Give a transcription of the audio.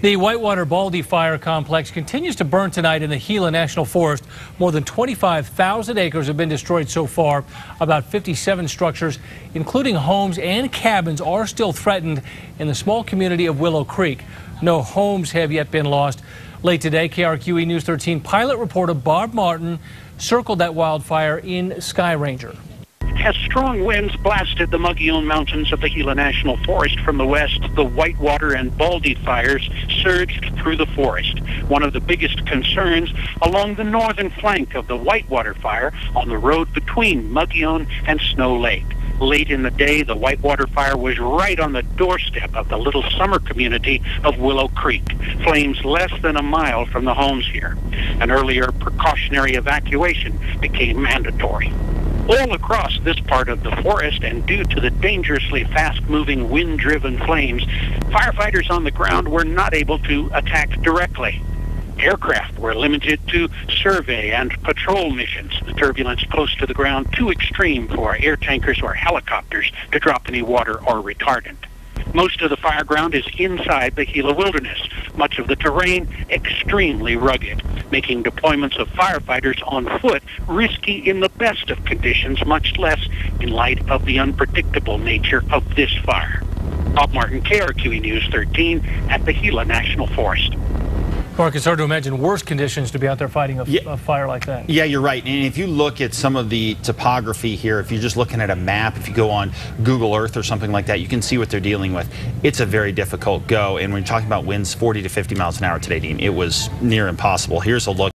The Whitewater Baldy Fire Complex continues to burn tonight in the Gila National Forest. More than 25,000 acres have been destroyed so far. About 57 structures, including homes and cabins, are still threatened in the small community of Willow Creek. No homes have yet been lost. Late today, KRQE News 13 pilot reporter Bob Martin circled that wildfire in Skyrange. As strong winds blasted the Mogollon Mountains of the Gila National Forest from the west, the Whitewater and Baldy fires surged through the forest. One of the biggest concerns along the northern flank of the Whitewater fire on the road between Mogollon and Snow Lake. Late in the day, the Whitewater fire was right on the doorstep of the little summer community of Willow Creek, flames less than a mile from the homes here. An earlier precautionary evacuation became mandatory. All across this part of the forest, and due to the dangerously fast-moving, wind-driven flames, firefighters on the ground were not able to attack directly. Aircraft were limited to survey and patrol missions, the turbulence close to the ground too extreme for air tankers or helicopters to drop any water or retardant. Most of the fire ground is inside the Gila wilderness, much of the terrain extremely rugged, making deployments of firefighters on foot risky in the best of conditions, much less in light of the unpredictable nature of this fire. Bob Martin, KRQE News 13 at the Gila National Forest. Mark, it's hard to imagine worse conditions to be out there fighting a fire like that. Yeah, you're right. And if you look at some of the topography here, if you're just looking at a map, if you go on Google Earth or something like that, you can see what they're dealing with. It's a very difficult go. And when you're talking about winds 40 to 50 miles an hour today, Dean, it was near impossible. Here's a look